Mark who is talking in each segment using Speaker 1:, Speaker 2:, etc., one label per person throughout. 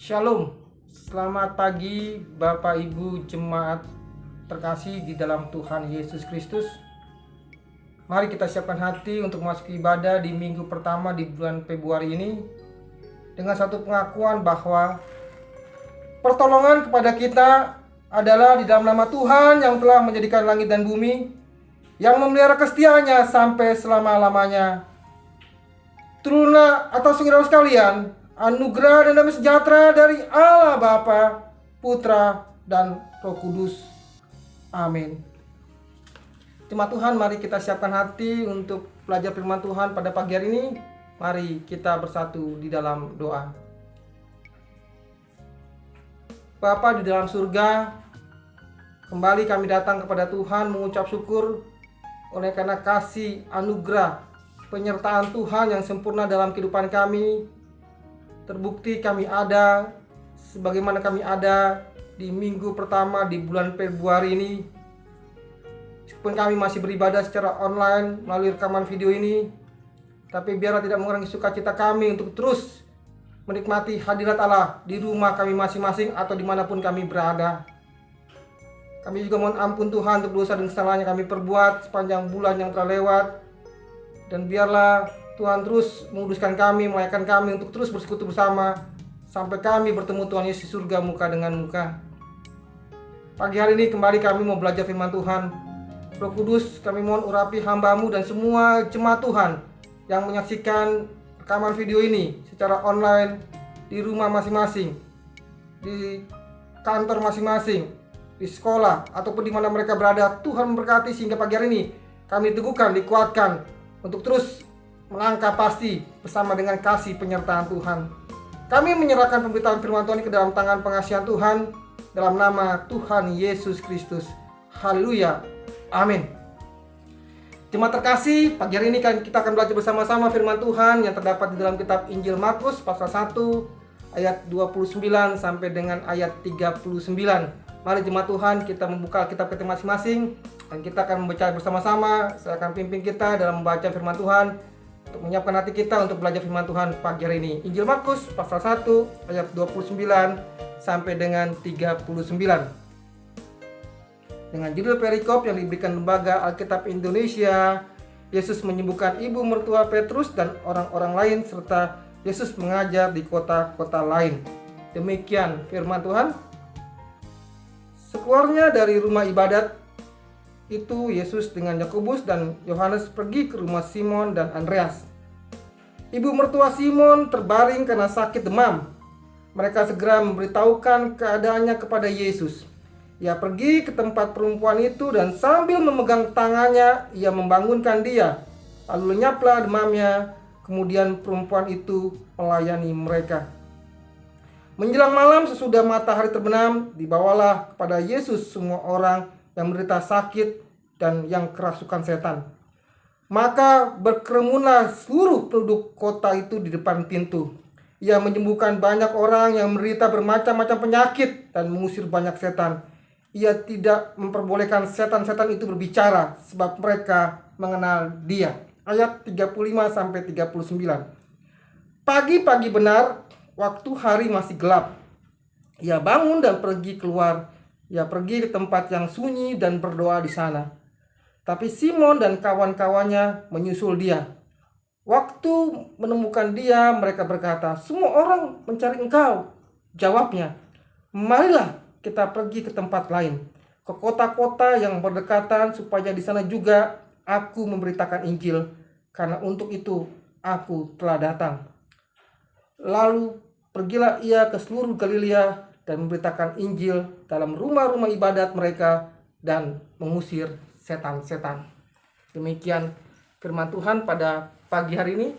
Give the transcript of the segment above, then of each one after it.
Speaker 1: Shalom, selamat pagi Bapak Ibu Jemaat terkasih di dalam Tuhan Yesus Kristus. Mari kita siapkan hati untuk masuk ibadah di minggu pertama di bulan Februari ini dengan satu pengakuan bahwa pertolongan kepada kita adalah di dalam nama Tuhan yang telah menjadikan langit dan bumi, yang memelihara kesetiaannya sampai selama-lamanya. Turunlah atas saudara sekalian anugerah dan damai sejahtera dari Allah Bapa, Putra, dan Roh Kudus. Amin. Jemaat Tuhan, mari kita siapkan hati untuk belajar firman Tuhan pada pagi hari ini. Mari kita bersatu di dalam doa. Bapa di dalam surga, kembali kami datang kepada Tuhan mengucap syukur oleh karena kasih anugerah penyertaan Tuhan yang sempurna dalam kehidupan kami. Terbukti kami ada sebagaimana kami ada di minggu pertama di bulan Februari ini. Meskipun kami masih beribadah secara online melalui rekaman video ini, tapi biarlah tidak mengurangi sukacita kami untuk terus menikmati hadirat Allah di rumah kami masing-masing atau dimanapun kami berada. Kami juga mohon ampun Tuhan untuk dosa dan kesalahan yang kami perbuat sepanjang bulan yang telah lewat. Dan biarlah Tuhan terus menguduskan kami, melayakan kami untuk terus bersekutu bersama sampai kami bertemu Tuhan Yesus di surga muka dengan muka. Pagi hari ini kembali kami mau belajar firman Tuhan. Roh Kudus, kami mohon urapi hamba-Mu dan semua jemaat Tuhan yang menyaksikan rekaman video ini secara online di rumah masing-masing, di kantor masing-masing, di sekolah ataupun di mana mereka berada. Tuhan memberkati sehingga pagi hari ini kami diteguhkan, dikuatkan untuk terus melangkah pasti bersama dengan kasih penyertaan Tuhan. Kami menyerahkan pemberitaan firman Tuhan ke dalam tangan pengasihan Tuhan dalam nama Tuhan Yesus Kristus. Haleluya. Amin. Jemaat terkasih, pagi hari ini kita akan belajar bersama-sama firman Tuhan yang terdapat di dalam kitab Injil Markus pasal 1 ayat 29 sampai dengan ayat 39. Mari jemaat Tuhan, kita membuka kitab kita masing-masing dan kita akan membaca bersama-sama. Saya akan pimpin kita dalam membaca firman Tuhan untuk menyiapkan hati kita untuk belajar firman Tuhan pagi hari ini. Injil Markus pasal 1 ayat 29 sampai dengan 39. Dengan judul perikop yang diberikan Lembaga Alkitab Indonesia, Yesus menyembuhkan ibu mertua Petrus dan orang-orang lain serta Yesus mengajar di kota-kota lain. Demikian firman Tuhan. Sekeluarnya dari rumah ibadat itu, Yesus dengan Yakobus dan Yohanes pergi ke rumah Simon dan Andreas. Ibu mertua Simon terbaring karena sakit demam. Mereka segera memberitahukan keadaannya kepada Yesus. Ia pergi ke tempat perempuan itu dan sambil memegang tangannya, ia membangunkan dia. Lalu lenyaplah demamnya. Kemudian perempuan itu melayani mereka. Menjelang malam sesudah matahari terbenam, dibawalah kepada Yesus semua orang yang menderita sakit dan yang kerasukan setan. Maka berkerumunlah seluruh penduduk kota itu di depan pintu. Ia menyembuhkan banyak orang yang menderita bermacam-macam penyakit dan mengusir banyak setan. Ia tidak memperbolehkan setan-setan itu berbicara sebab mereka mengenal dia. Ayat 35-39. Pagi-pagi benar, waktu hari masih gelap, ia bangun dan pergi keluar. Ia pergi ke tempat yang sunyi dan berdoa di sana. Tapi Simon dan kawan-kawannya menyusul dia. Waktu menemukan dia, mereka berkata, "Semua orang mencari engkau." Jawabnya, "Marilah kita pergi ke tempat lain, ke kota-kota yang berdekatan, supaya di sana juga aku memberitakan Injil, karena untuk itu aku telah datang." Lalu pergilah ia ke seluruh Galilea dan memberitakan Injil dalam rumah-rumah ibadat mereka dan mengusir setan-setan. Demikian firman Tuhan pada pagi hari ini.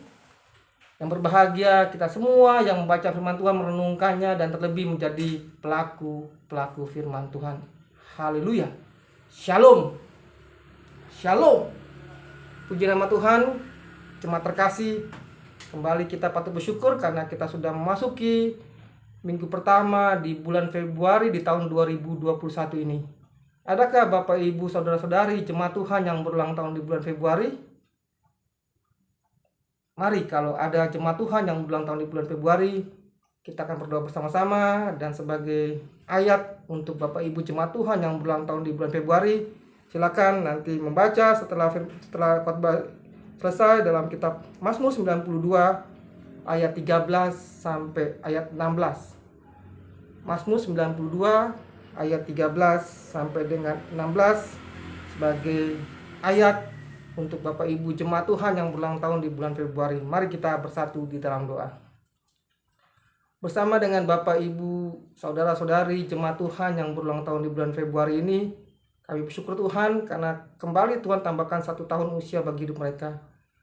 Speaker 1: Yang berbahagia kita semua yang membaca firman Tuhan, merenungkannya, dan terlebih menjadi pelaku firman Tuhan. Haleluya. Shalom. Shalom. Puji nama Tuhan. Jemaat terkasih, kembali kita patut bersyukur karena kita sudah memasuki minggu pertama di bulan Februari di tahun 2021 ini. Adakah Bapak Ibu Saudara-saudari jemaat Tuhan yang berulang tahun di bulan Februari? Mari kalau ada jemaat Tuhan yang berulang tahun di bulan Februari, kita akan berdoa bersama-sama. Dan sebagai ayat untuk Bapak Ibu jemaat Tuhan yang berulang tahun di bulan Februari, silakan nanti membaca setelah khotbah selesai dalam kitab Mazmur 92 ayat 13 sampai ayat 16. Mazmur 92 ayat 13 sampai dengan 16 sebagai ayat untuk Bapak Ibu jemaat Tuhan yang berulang tahun di bulan Februari. Mari kita bersatu di dalam doa. Bersama dengan Bapak Ibu, saudara-saudari jemaat Tuhan yang berulang tahun di bulan Februari ini, kami bersyukur Tuhan karena kembali Tuhan tambahkan 1 tahun usia bagi hidup mereka.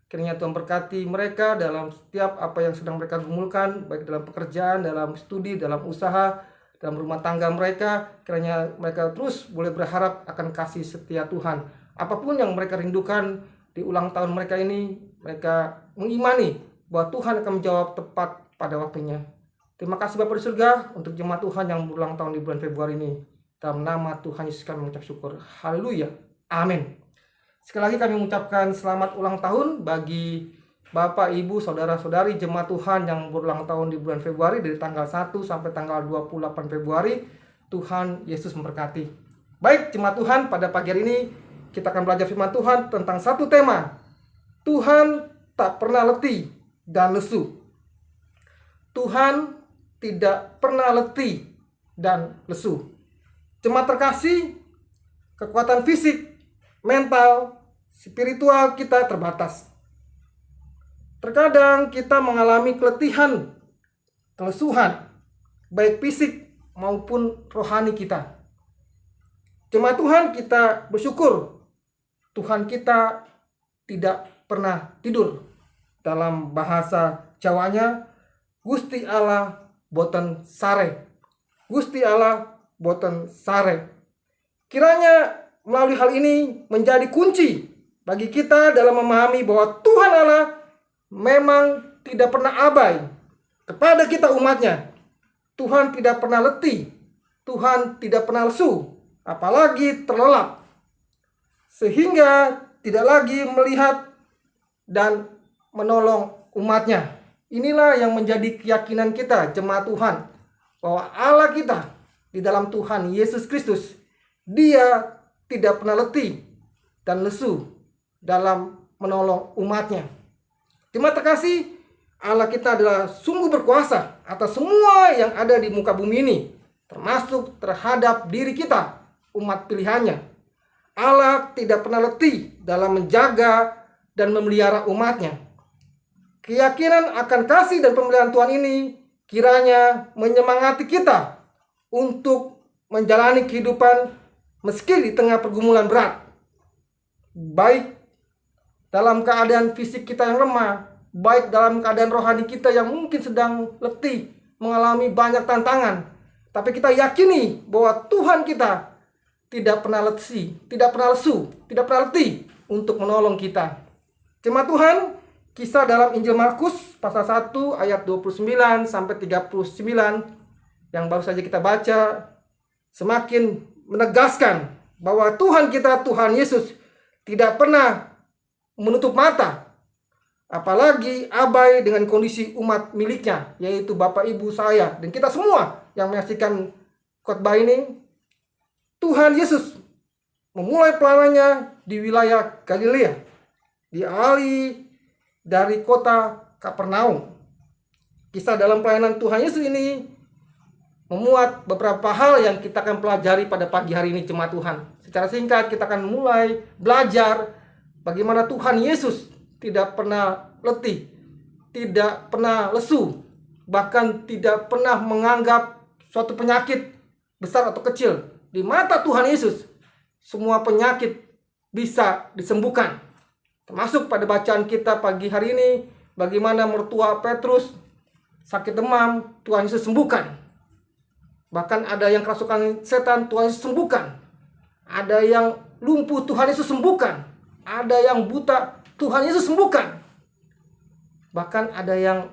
Speaker 1: Kiranya Tuhan berkati mereka dalam setiap apa yang sedang mereka gumulkan, baik dalam pekerjaan, dalam studi, dalam usaha, dalam rumah tangga mereka. Kiranya mereka terus boleh berharap akan kasih setia Tuhan. Apapun yang mereka rindukan di ulang tahun mereka ini, mereka mengimani bahwa Tuhan akan menjawab tepat pada waktunya. Terima kasih Bapa di surga untuk jemaat Tuhan yang berulang tahun di bulan Februari ini. Dalam nama Tuhan Yesus kami mengucap syukur. Haleluya. Amin. Sekali lagi kami mengucapkan selamat ulang tahun bagi Bapak, Ibu, Saudara-saudari jemaat Tuhan yang berulang tahun di bulan Februari dari tanggal 1 sampai tanggal 28 Februari. Tuhan Yesus memberkati. Baik jemaat Tuhan, pada pagi hari ini kita akan belajar firman Tuhan tentang satu tema. Tuhan tak pernah letih dan lesu. Tuhan tidak pernah letih dan lesu. Jemaat terkasih, kekuatan fisik, mental, spiritual kita terbatas. Terkadang kita mengalami keletihan, kelesuhan, baik fisik maupun rohani kita. Jemaat Tuhan, kita bersyukur Tuhan kita tidak pernah tidur. Dalam bahasa Jawanya, Gusti Allah boten sare. Gusti Allah boten sare. Kiranya melalui hal ini menjadi kunci bagi kita dalam memahami bahwa Tuhan Allah memang tidak pernah abai kepada kita umatnya. Tuhan tidak pernah letih. Tuhan tidak pernah lesu, apalagi terlelap, sehingga tidak lagi melihat dan menolong umatnya. Inilah yang menjadi keyakinan kita jemaat Tuhan, bahwa Allah kita di dalam Tuhan Yesus Kristus, Dia tidak pernah letih dan lesu dalam menolong umatnya. Jemaat terkasih, Allah kita adalah sungguh berkuasa atas semua yang ada di muka bumi ini, termasuk terhadap diri kita, umat pilihannya. Allah tidak pernah letih dalam menjaga dan memelihara umatnya. Keyakinan akan kasih dan pemeliharaan Tuhan ini kiranya menyemangati kita untuk menjalani kehidupan meski di tengah pergumulan berat. Baik dalam keadaan fisik kita yang lemah, baik dalam keadaan rohani kita yang mungkin sedang letih, mengalami banyak tantangan. Tapi kita yakini bahwa Tuhan kita tidak pernah letih, tidak pernah lesu, tidak pernah letih untuk menolong kita. Jemaat Tuhan, kisah dalam Injil Markus pasal 1 ayat 29 sampai 39 yang baru saja kita baca semakin menegaskan bahwa Tuhan kita, Tuhan Yesus, tidak pernah menutup mata, apalagi abai dengan kondisi umat miliknya, yaitu Bapak Ibu saya dan kita semua yang menyaksikan khotbah ini. Tuhan Yesus memulai pelanannya di wilayah Galilea, diawali dari kota Kapernaum. Kisah dalam pelayanan Tuhan Yesus ini memuat beberapa hal yang kita akan pelajari pada pagi hari ini jemaat Tuhan. Secara singkat kita akan mulai belajar bagaimana Tuhan Yesus tidak pernah letih, tidak pernah lesu, bahkan tidak pernah menganggap suatu penyakit besar atau kecil. Di mata Tuhan Yesus, semua penyakit bisa disembuhkan. Termasuk pada bacaan kita pagi hari ini, Bagaimana mertua Petrus sakit demam, Tuhan Yesus sembuhkan. Bahkan ada yang kerasukan setan, Tuhan Yesus sembuhkan. Ada yang lumpuh, Tuhan Yesus sembuhkan. Ada yang buta, Tuhan Yesus sembuhkan. Bahkan ada yang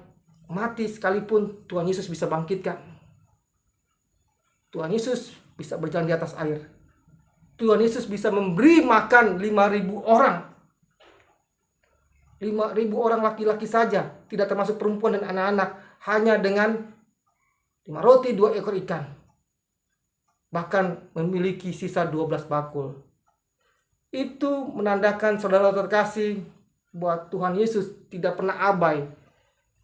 Speaker 1: mati sekalipun, Tuhan Yesus bisa bangkitkan. Tuhan Yesus bisa berjalan di atas air. Tuhan Yesus bisa memberi makan 5.000 orang. 5.000 orang laki-laki saja, tidak termasuk perempuan dan anak-anak, hanya dengan 5 roti 2 ekor ikan. Bahkan memiliki sisa 12 bakul. Itu menandakan, saudara terkasih, bahwa Tuhan Yesus tidak pernah abai.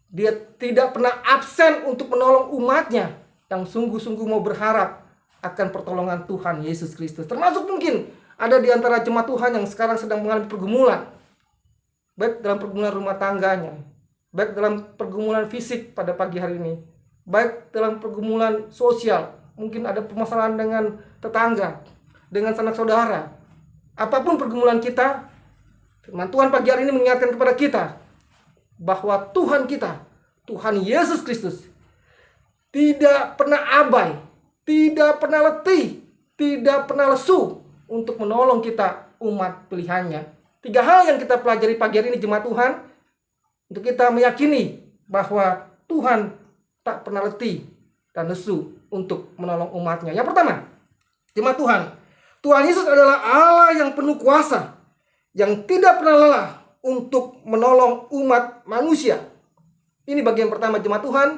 Speaker 1: Dia tidak pernah absen untuk menolong umatnya yang sungguh-sungguh mau berharap akan pertolongan Tuhan Yesus Kristus. Termasuk mungkin ada di antara jemaat Tuhan yang sekarang sedang mengalami pergumulan, baik dalam pergumulan rumah tangganya, baik dalam pergumulan fisik pada pagi hari ini, baik dalam pergumulan sosial, mungkin ada permasalahan dengan tetangga, dengan sanak saudara. Apapun pergumulan kita, firman Tuhan pagi hari ini mengingatkan kepada kita bahwa Tuhan kita, Tuhan Yesus Kristus, tidak pernah abai, tidak pernah letih, tidak pernah lesu untuk menolong kita, umat pilihannya. 3 hal yang kita pelajari pagi hari ini jemaat Tuhan, untuk kita meyakini bahwa Tuhan tak pernah letih dan lesu untuk menolong umatnya. Yang pertama, jemaat Tuhan, Tuhan Yesus adalah Allah yang penuh kuasa, yang tidak pernah lelah untuk menolong umat manusia. Ini bagian pertama jemaat Tuhan,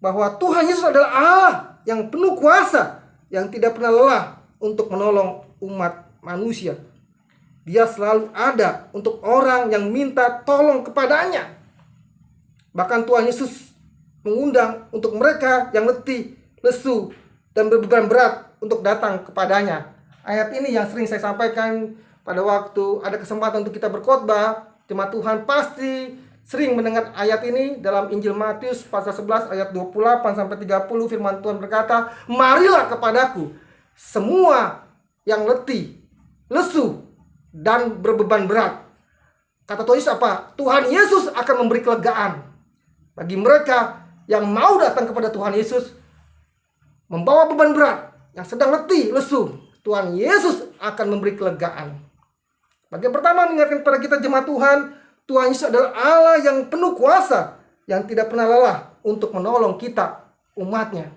Speaker 1: bahwa Tuhan Yesus adalah Allah yang penuh kuasa, yang tidak pernah lelah untuk menolong umat manusia. Dia selalu ada untuk orang yang minta tolong kepadanya. Bahkan Tuhan Yesus mengundang untuk mereka yang letih, lesu, dan berbeban berat untuk datang kepadanya. Ayat ini yang sering saya sampaikan pada waktu ada kesempatan untuk kita berkhotbah. Jemaat Tuhan pasti sering mendengar ayat ini dalam Injil Matius pasal 11 ayat 28 sampai 30. Firman Tuhan berkata, "Marilah kepadaku semua yang letih, lesu, dan berbeban berat." Kata Tuhan Yesus apa? Tuhan Yesus akan memberi kelegaan bagi mereka yang mau datang kepada Tuhan Yesus, membawa beban berat, yang sedang letih, lesu. Tuhan Yesus akan memberi kelegaan. Bagian pertama mengingatkan kepada kita jemaat Tuhan, Tuhan Yesus adalah Allah yang penuh kuasa, yang tidak pernah lelah untuk menolong kita, umatnya.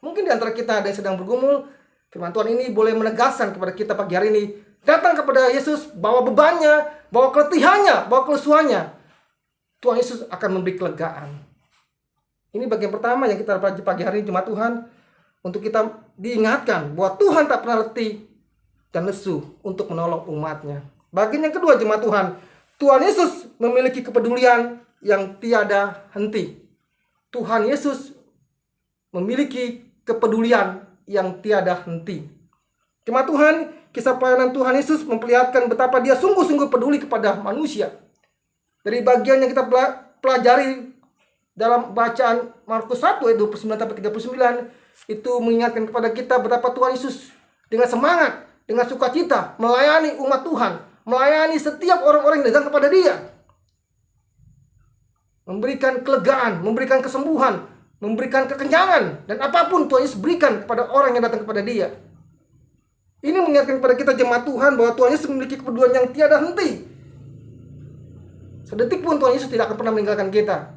Speaker 1: Mungkin di antara kita ada yang sedang bergumul, firman Tuhan ini boleh menegaskan kepada kita pagi hari ini, datang kepada Yesus, bawa bebannya, bawa keletihannya, bawa kelesuannya. Tuhan Yesus akan memberi kelegaan. Ini bagian pertama yang kita pelajari pagi hari ini jemaat Tuhan, untuk kita diingatkan bahwa Tuhan tak pernah letih dan lesu untuk menolong umatnya. Bagian yang kedua jemaat Tuhan, Tuhan Yesus memiliki kepedulian yang tiada henti. Tuhan Yesus memiliki kepedulian yang tiada henti. Jemaat Tuhan, kisah pelayanan Tuhan Yesus memperlihatkan betapa dia sungguh-sungguh peduli kepada manusia. Dari bagian yang kita pelajari dalam bacaan Markus 1 ayat 29 sampai 39, itu mengingatkan kepada kita betapa Tuhan Yesus dengan semangat, dengan sukacita melayani umat Tuhan, melayani setiap orang-orang yang datang kepada dia. Memberikan kelegaan, memberikan kesembuhan, memberikan kekenyangan, dan apapun Tuhan Yesus berikan kepada orang yang datang kepada dia. Ini mengingatkan kepada kita jemaat Tuhan bahwa Tuhan Yesus memiliki kepedulian yang tiada henti. Sedetik pun Tuhan Yesus tidak akan pernah meninggalkan kita.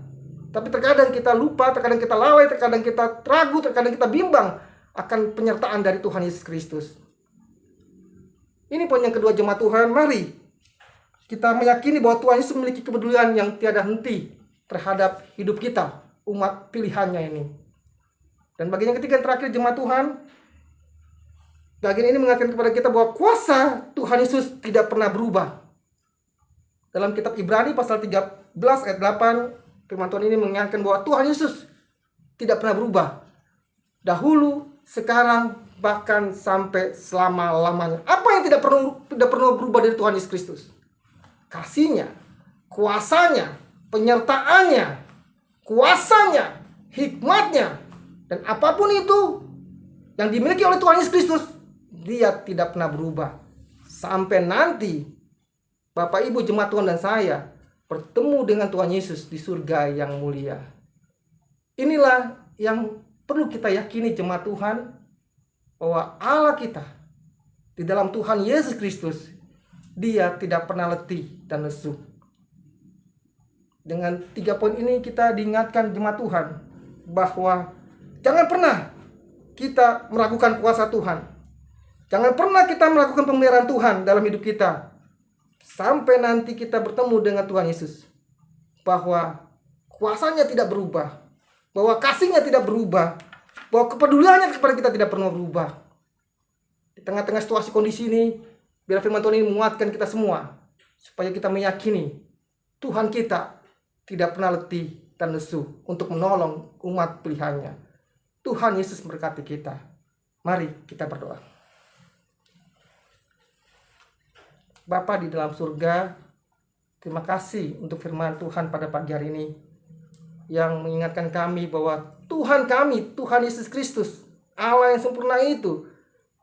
Speaker 1: Tapi terkadang kita lupa, terkadang kita lalai, terkadang kita ragu, terkadang kita bimbang akan penyertaan dari Tuhan Yesus Kristus. Ini poin yang kedua jemaat Tuhan. Mari kita meyakini bahwa Tuhan Yesus memiliki kepedulian yang tiada henti terhadap hidup kita, umat pilihannya ini. Dan bagian yang ketiga yang terakhir jemaat Tuhan, bagian ini mengatakan kepada kita bahwa kuasa Tuhan Yesus tidak pernah berubah. Dalam kitab Ibrani pasal 13 ayat 8, firman Tuhan ini mengingatkan bahwa Tuhan Yesus tidak pernah berubah. Dahulu, sekarang, bahkan sampai selama-lamanya. Apa yang tidak perlu berubah dari Tuhan Yesus Kristus? Kasih-Nya, kuasanya, penyertaannya, kuasanya, hikmatnya, dan apapun itu yang dimiliki oleh Tuhan Yesus Kristus, dia tidak pernah berubah. Sampai nanti Bapak Ibu jemaat Tuhan dan saya bertemu dengan Tuhan Yesus di surga yang mulia. Inilah yang perlu kita yakini jemaat Tuhan, bahwa Allah kita di dalam Tuhan Yesus Kristus, Dia tidak pernah letih dan lesu. Dengan 3 poin ini kita diingatkan jemaat Tuhan bahwa jangan pernah kita meragukan kuasa Tuhan. Jangan pernah kita melakukan pemeliharaan Tuhan dalam hidup kita sampai nanti kita bertemu dengan Tuhan Yesus, bahwa kuasanya tidak berubah, bahwa kasihnya tidak berubah, bahwa kepeduliannya kepada kita tidak pernah berubah. Di tengah-tengah situasi kondisi ini, biar firman Tuhan ini menguatkan kita semua, supaya kita meyakini Tuhan kita tidak pernah letih dan lesu untuk menolong umat pilihannya. Tuhan Yesus memberkati kita. Mari kita berdoa. Bapa di dalam surga, terima kasih untuk firman Tuhan pada pagi hari ini, yang mengingatkan kami bahwa Tuhan kami, Tuhan Yesus Kristus, Allah yang sempurna itu,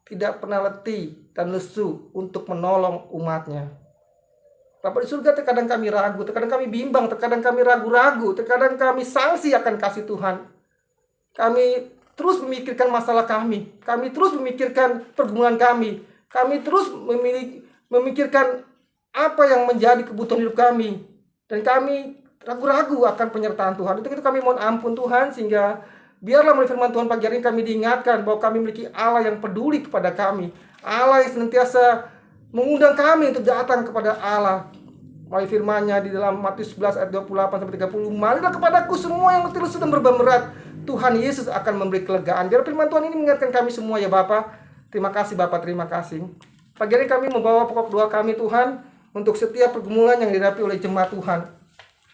Speaker 1: tidak pernah letih dan lesu untuk menolong umatnya. Bapak di surga, terkadang kami ragu, terkadang kami bimbang, terkadang kami ragu-ragu, terkadang kami sangsi akan kasih Tuhan. Kami terus memikirkan masalah kami terus memikirkan pergumulan kami terus memikirkan apa yang menjadi kebutuhan hidup kami, dan kami ragu-ragu akan penyertaan Tuhan. Untuk itu kami mohon ampun Tuhan, sehingga biarlah melalui firman Tuhan pagi hari ini kami diingatkan bahwa kami memiliki Allah yang peduli kepada kami, Allah yang senantiasa mengundang kami untuk datang kepada Allah. Melalui firman-Nya di dalam Matius 11 ayat 28-30, marilah kepadaku semua yang letih lesu dan beban berat, Tuhan Yesus akan memberi kelegaan. Biar firman Tuhan ini mengingatkan kami semua ya Bapa. Terima kasih Bapa, terima kasih. Pagi hari kami membawa pokok doa kami Tuhan, untuk setiap pergumulan yang dihadapi oleh jemaat Tuhan.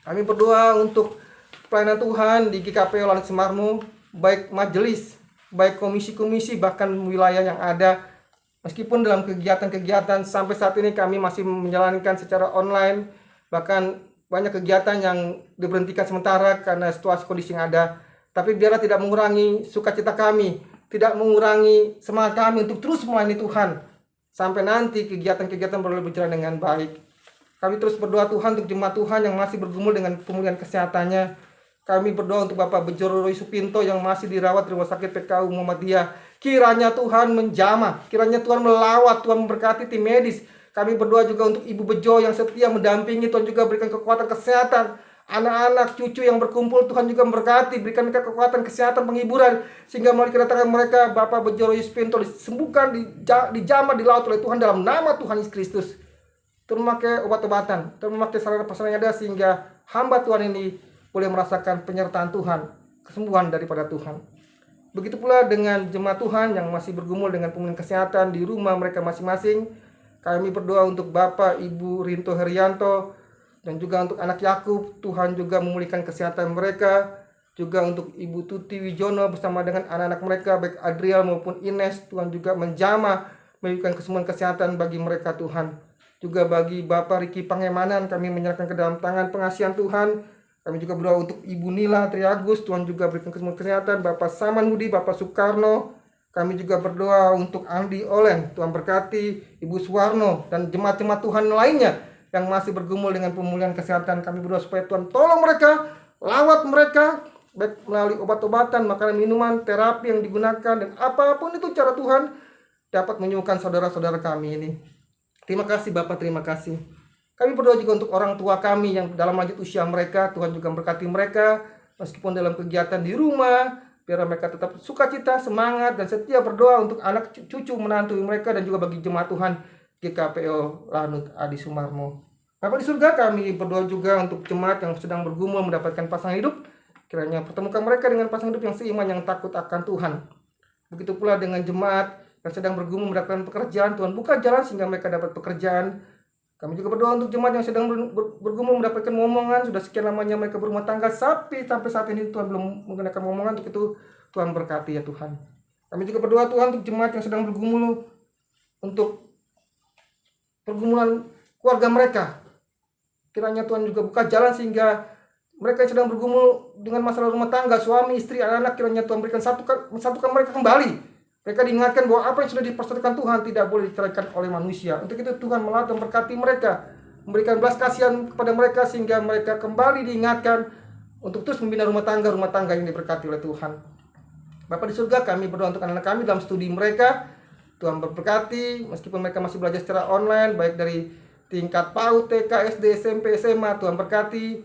Speaker 1: Kami berdoa untuk pelayanan Tuhan di GKP Lanut Sumarmo, baik majelis, baik komisi-komisi, bahkan wilayah yang ada. Meskipun dalam kegiatan-kegiatan sampai saat ini kami masih menjalankan secara online, bahkan banyak kegiatan yang diberhentikan sementara karena situasi kondisi yang ada. Tapi biarlah tidak mengurangi sukacita kami, tidak mengurangi semangat kami untuk terus melayani Tuhan, sampai nanti kegiatan-kegiatan boleh berjalan dengan baik. Kami terus berdoa Tuhan untuk jemaat Tuhan yang masih bergumul dengan pemulihan kesehatannya. Kami berdoa untuk Bapak Bejoro Roy Supinto yang masih dirawat di Rumah Sakit PKU Muhammadiyah. Kiranya Tuhan menjamah, kiranya Tuhan melawat, Tuhan memberkati tim medis. Kami berdoa juga untuk Ibu Bejo yang setia mendampingi, Tuhan juga berikan kekuatan kesehatan. Anak-anak, cucu yang berkumpul, Tuhan juga memberkati, berikan mereka kekuatan kesehatan, penghiburan, sehingga melalui kedatangan mereka, Bapak Bejoro Yuspinto disembuhkan, dijamah, dilaut oleh Tuhan dalam nama Tuhan Yesus Kristus. Tuhan memakai obat-obatan, Tuhan memakai sarana-prasarana yang ada, sehingga hamba Tuhan ini boleh merasakan penyertaan Tuhan, kesembuhan daripada Tuhan. Begitu pula dengan jemaat Tuhan yang masih bergumul dengan pemulihan kesehatan di rumah mereka masing-masing. Kami berdoa untuk Bapak Ibu Rinto Herianto, dan juga untuk anak Yakub, Tuhan juga memulihkan kesehatan mereka. Juga untuk Ibu Tuti Wijono bersama dengan anak-anak mereka, baik Adriel maupun Ines, Tuhan juga menjamah, memberikan kesembuhan kesehatan bagi mereka Tuhan. Juga bagi Bapak Riki Pangemanan, kami menyerahkan ke dalam tangan pengasihan Tuhan. Kami juga berdoa untuk Ibu Nila Triagus, Tuhan juga berikan kesembuhan kesehatan. Bapak Samanhudi, Bapak Soekarno, kami juga berdoa untuk Andi Olen, Tuhan berkati Ibu Suwarno dan jemaat-jemaat Tuhan lainnya yang masih bergumul dengan pemulihan kesehatan. Kami berdoa supaya Tuhan tolong mereka, lawat mereka, baik melalui obat-obatan, makanan, minuman, terapi yang digunakan, dan apapun itu cara Tuhan dapat menyembuhkan saudara-saudara kami ini. Terima kasih Bapak, terima kasih. Kami berdoa juga untuk orang tua kami yang dalam lanjut usia mereka, Tuhan juga memberkati mereka, meskipun dalam kegiatan di rumah, biar mereka tetap sukacita, semangat, dan setia berdoa untuk anak cucu menantu mereka, dan juga bagi jemaat Tuhan GKPO Lanut Adi Sumarmo. Bapak di surga, kami berdoa juga untuk jemaat yang sedang bergumul mendapatkan pasangan hidup. Kiranya pertemukan mereka dengan pasangan hidup yang seiman, yang takut akan Tuhan. Begitu pula dengan jemaat yang sedang bergumul mendapatkan pekerjaan, Tuhan buka jalan sehingga mereka dapat pekerjaan. Kami juga berdoa untuk jemaat yang sedang bergumul mendapatkan momongan. Sudah sekian lamanya mereka berumah tangga, sampai saat ini Tuhan belum menggunakan momongan. Untuk itu Tuhan berkati ya Tuhan. Kami juga berdoa Tuhan untuk jemaat yang sedang bergumul untuk pergumulan keluarga mereka. Kiranya Tuhan juga buka jalan sehingga mereka yang sedang bergumul dengan masalah rumah tangga, suami, istri, anak-anak, kiranya Tuhan berikan satukan mereka kembali. Mereka diingatkan bahwa apa yang sudah dipersatukan Tuhan tidak boleh diceraikan oleh manusia. Untuk itu Tuhan melalui dan berkati mereka. memberikan belas kasihan kepada mereka sehingga mereka kembali diingatkan untuk terus membina rumah tangga yang diberkati oleh Tuhan. Bapa di surga, kami berdoa untuk anak-anak kami dalam studi mereka. Tuhan berberkati, meskipun mereka masih belajar secara online, baik dari tingkat PAUD, TK, SD, SMP, SMA, Tuhan berkati.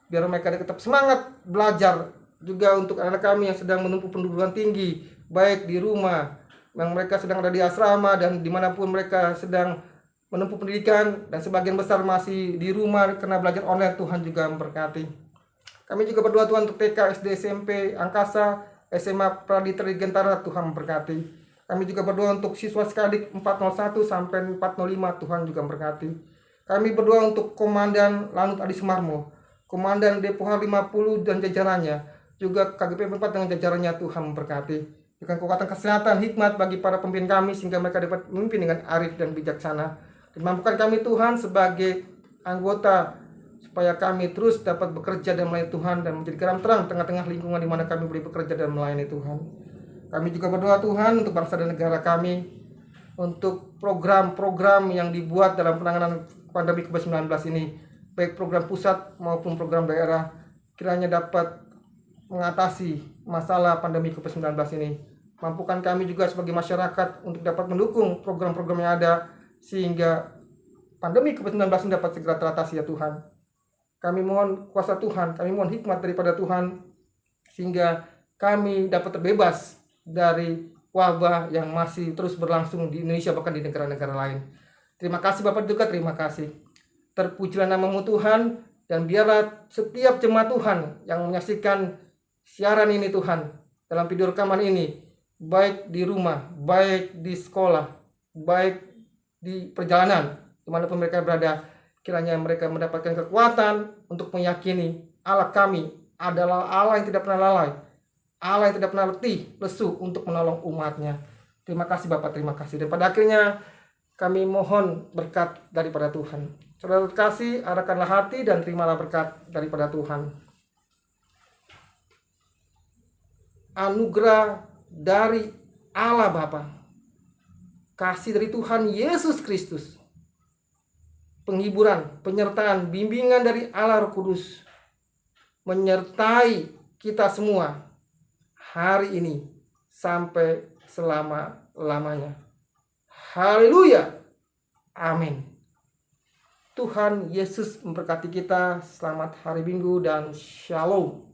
Speaker 1: Biar mereka tetap semangat belajar. Juga untuk anak-anak kami yang sedang menempuh pendidikan tinggi, baik di rumah, yang mereka sedang ada di asrama, dan dimanapun mereka sedang menempuh pendidikan, dan sebagian besar masih di rumah karena belajar online. Tuhan juga memberkati. Kami juga berdoa Tuhan untuk TK, SD, SMP, Angkasa, SMA, Pradita Dirgantara, Tuhan memberkati. Kami juga berdoa untuk siswa Skadik 401 sampai 405, Tuhan juga memberkati. Kami berdoa untuk Komandan Lanut Adi Sumarmo, Komandan Depo 50 dan jajarannya, juga KGP 4 dengan jajarannya, Tuhan memberkati. Berikan kekuatan kesehatan, hikmat bagi para pemimpin kami sehingga mereka dapat memimpin dengan arif dan bijaksana. Dimampukan kami Tuhan sebagai anggota supaya kami terus dapat bekerja dan melayani Tuhan dan menjadi garam terang tengah-tengah lingkungan di mana kami boleh bekerja dan melayani Tuhan. Kami juga berdoa Tuhan untuk bangsa dan negara kami, untuk program-program yang dibuat dalam penanganan pandemi COVID-19 ini, baik program pusat maupun program daerah, kiranya dapat mengatasi masalah pandemi COVID-19 ini. Mampukan kami juga sebagai masyarakat untuk dapat mendukung program-program yang ada, sehingga pandemi COVID-19 ini dapat segera teratasi ya Tuhan. Kami mohon kuasa Tuhan, kami mohon hikmat daripada Tuhan, sehingga kami dapat terbebas dari wabah yang masih terus berlangsung di Indonesia, bahkan di negara-negara lain. Terima kasih Bapak juga, terima kasih. Terpujilah namamu Tuhan, dan biarlah setiap jemaat Tuhan yang menyaksikan siaran ini Tuhan, dalam video rekaman ini, baik di rumah, baik di sekolah, baik di perjalanan, dimanapun mereka berada, kiranya mereka mendapatkan kekuatan untuk meyakini Allah kami adalah Allah yang tidak pernah lalai, Allah yang tidak pernah letih, lesu untuk menolong umatnya. Terima kasih Bapak, terima kasih. Dan pada akhirnya kami mohon berkat daripada Tuhan. Saudara terkasih, arahkanlah hati dan terimalah berkat daripada Tuhan. Anugerah dari Allah Bapa, kasih dari Tuhan Yesus Kristus, penghiburan, penyertaan, bimbingan dari Allah Roh Kudus menyertai kita semua hari ini sampai selama-lamanya. Haleluya. Amin. Tuhan Yesus memberkati kita. Selamat hari Minggu dan Shalom.